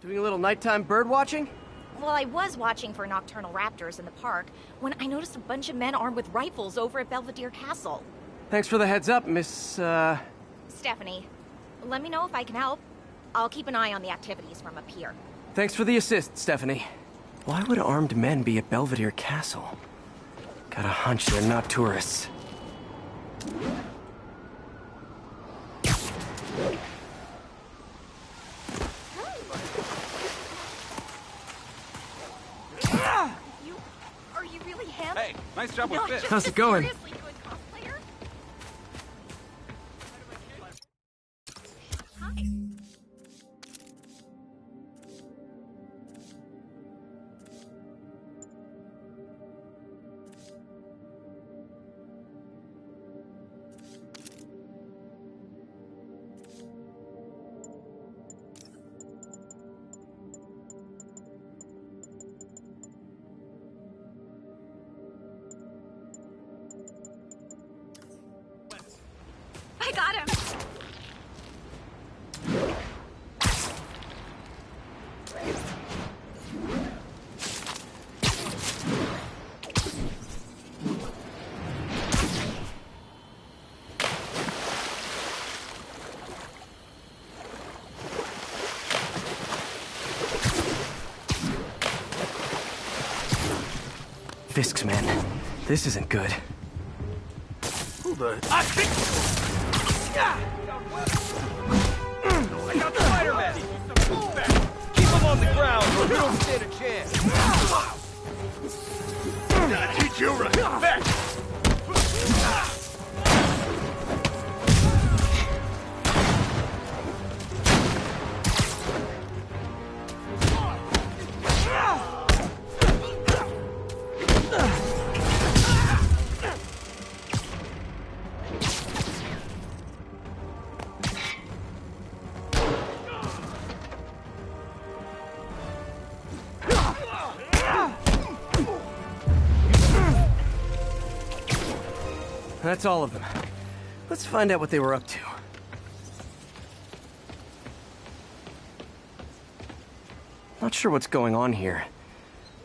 Doing a little nighttime bird watching? Well, I was watching for nocturnal raptors in the park when I noticed a bunch of men armed with rifles over at Belvedere Castle. Thanks for the heads up, Miss, Stephanie, let me know if I can help. I'll keep an eye on the activities from up here. Thanks for the assist, Stephanie. Why would armed men be at Belvedere Castle? Got a hunch they're not tourists. Are you really him? Hey, nice job with this. How's it going? Seriously good cosplayer? Hi. I got him! Fisk's men. This isn't good. Who the... I got Spider-Man! Keep him on the ground or you don't stand a chance. Gotta teach you respect! That's all of them. Let's find out what they were up to. Not sure what's going on here.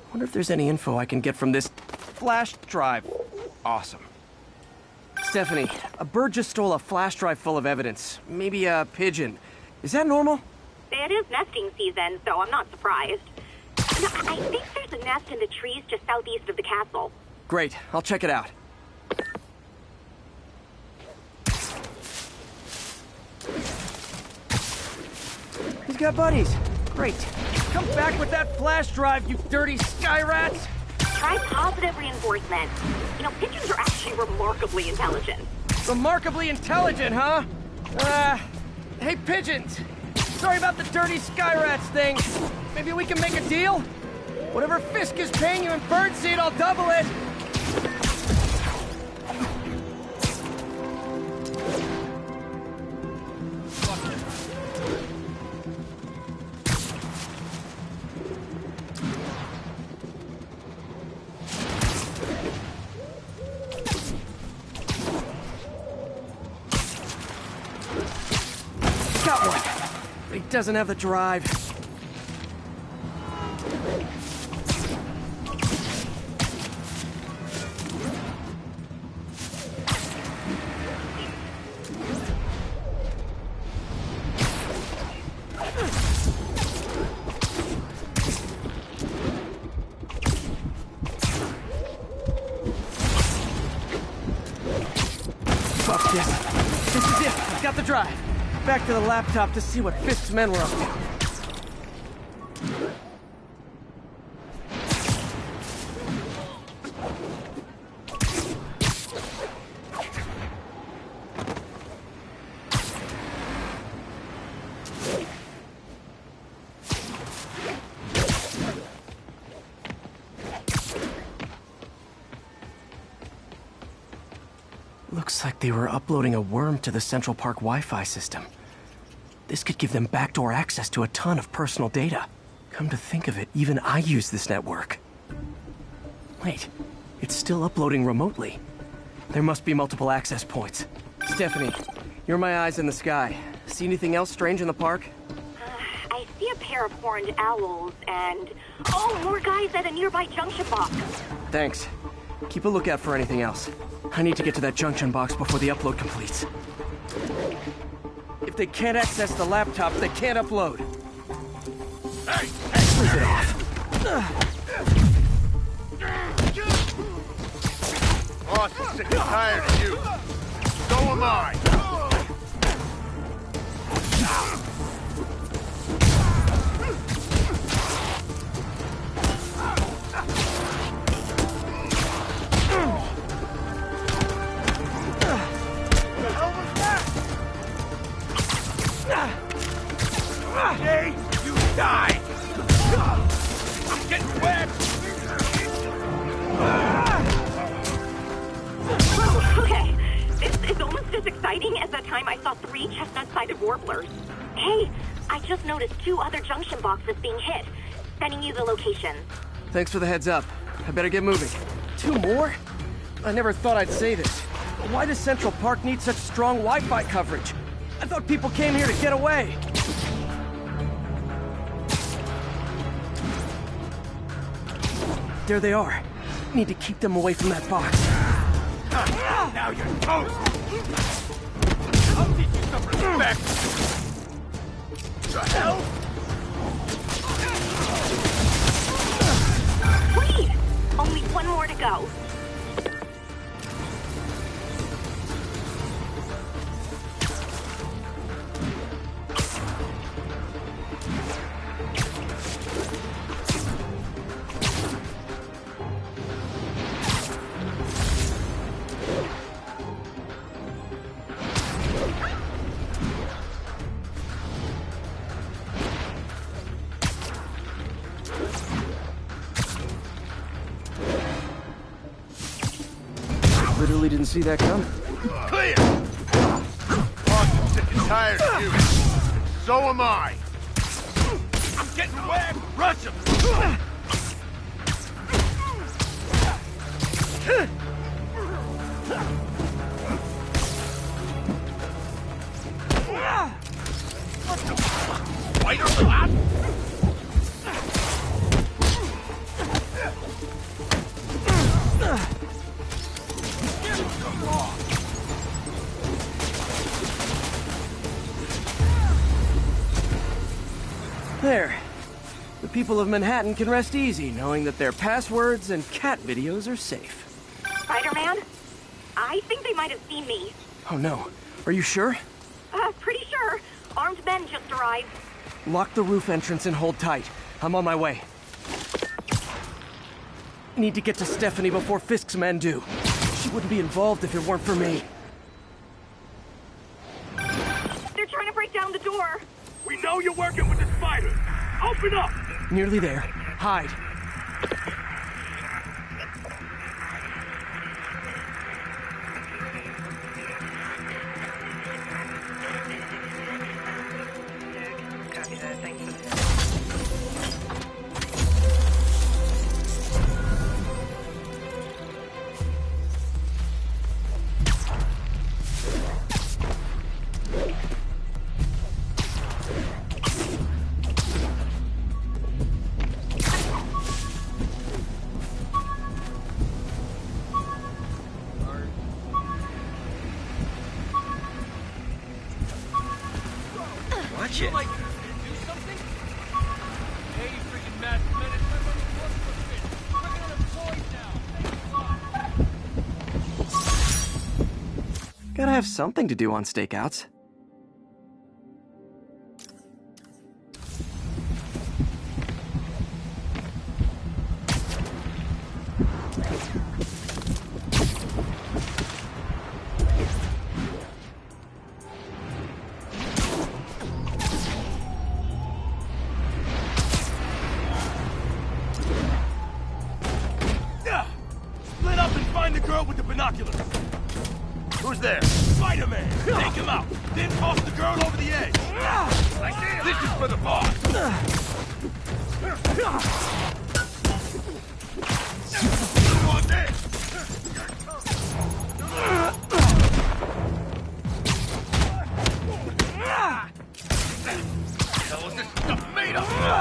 Wonder if there's any info I can get from this flash drive. Awesome. Stephanie, a bird just stole a flash drive full of evidence. Maybe a pigeon. Is that normal? It is nesting season, so I'm not surprised. No, I think there's a nest in the trees just southeast of the castle. Great, I'll check it out. He's got buddies. Great. Come back with that flash drive, you dirty sky rats! Try positive reinforcement. You know, pigeons are actually remarkably intelligent. Remarkably intelligent, huh? Hey, pigeons. Sorry about the dirty sky rats thing. Maybe we can make a deal? Whatever Fisk is paying you in birdseed, I'll double it. Got one. He doesn't have the drive. Fuck this. This is it. I've got the drive. Back to the laptop to see what Fisk's men were up to. Looks like they were uploading a worm to the Central Park Wi-Fi system. This could give them backdoor access to a ton of personal data. Come to think of it, even I use this network. Wait, it's still uploading remotely. There must be multiple access points. Stephanie, you're my eyes in the sky. See anything else strange in the park? I see a pair pair of horned owls, and... Oh, more guys at a nearby junction box. Thanks. Keep a lookout for anything else. I need to get to that junction box before the upload completes. If they can't access the laptop, they can't upload. Hey! Sleep it off. Boss is sick and tired of you. So am I. Jay, you die! I'm getting wet! Okay, this is almost as exciting as the time I saw 3 chestnut-sided warblers. Hey, I just noticed 2 other junction boxes being hit. Sending you the location. Thanks for the heads up. I better get moving. 2 more? I never thought I'd say this. Why does Central Park need such strong Wi-Fi coverage? I thought people came here to get away. There they are. Need to keep them away from that box. Now you're toast! I'll teach you some respect! The hell? Please! Only 1 more to go. Literally didn't see that coming. Clear! Boss is sick and tired of you. So am I. I'm getting wet! Rush him! What the fuck? Spider flap? There. The people of Manhattan can rest easy knowing that their passwords and cat videos are safe. Spider-Man? I think they might have seen me. Oh no. Are you sure? Pretty sure. Armed men just arrived. Lock the roof entrance and hold tight. I'm on my way. Need to get to Stephanie before Fisk's men do. She wouldn't be involved if it weren't for me. They're trying to break down the door. We know you're working with the spiders. Open up! Nearly there. Hide. Copy that. Thanks for the... Watch it. Like, do something? Hey, you freaking masked men, it's my money worth for shit. We're unemployed now. Gotta have something to do on stakeouts. Split up and find the girl with the binoculars. Who's there? Spider-Man! Take him out, then toss the girl over the edge. Like this. This is for the boss. You want this? Hell is this stuff made of?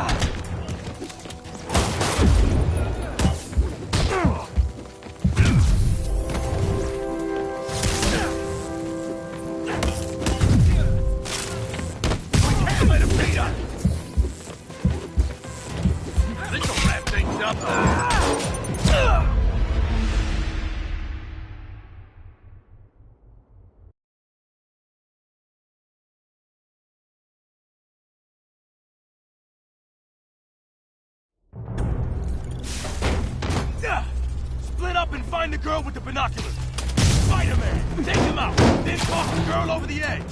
Split up and find the girl with the binoculars. Spider-Man, take him out, then toss the girl over the edge.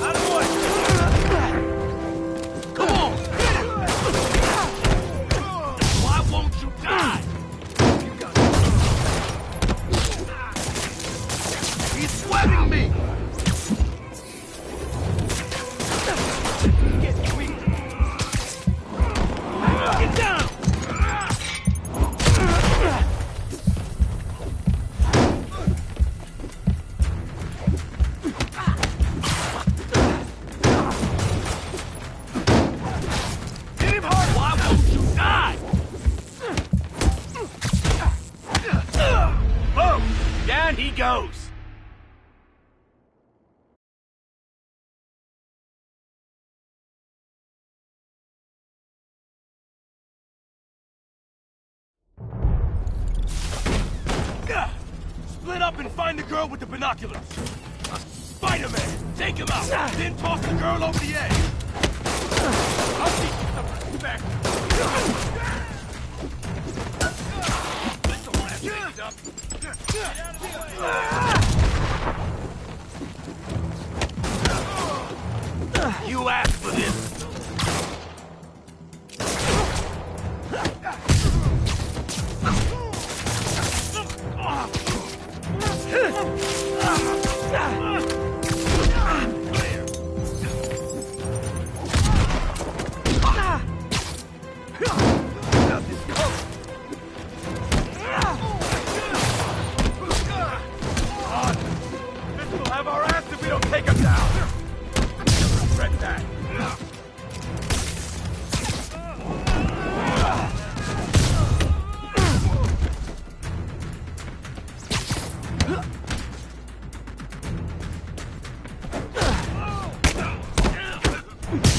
Out of the way. Come on, hit him. Why won't you die? He's sweating me. Get down! Hit him hard! Why won't you die? Boom! Down he goes! Split up and find the girl with the binoculars. Spider-Man, take him out, then toss the girl over the edge. I'll teach you something. Back. This'll wrap things up. Get out of the way. You asked for this. This will have our ass if we don't take him down. Regret that.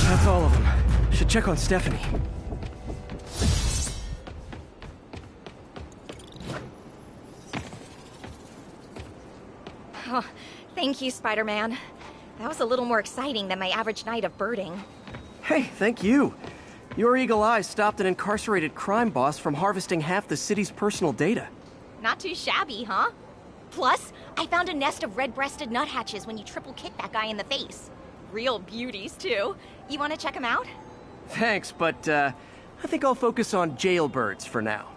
That's all of them. Should check on Stephanie. Oh, thank you, Spider-Man. That was a little more exciting than my average night of birding. Hey, thank you. Your eagle eye stopped an incarcerated crime boss from harvesting half the city's personal data. Not too shabby, huh? Plus, I found a nest of red-breasted nuthatches when you triple kick that guy in the face. Real beauties, too. You want to check them out? Thanks, but I think I'll focus on jailbirds for now.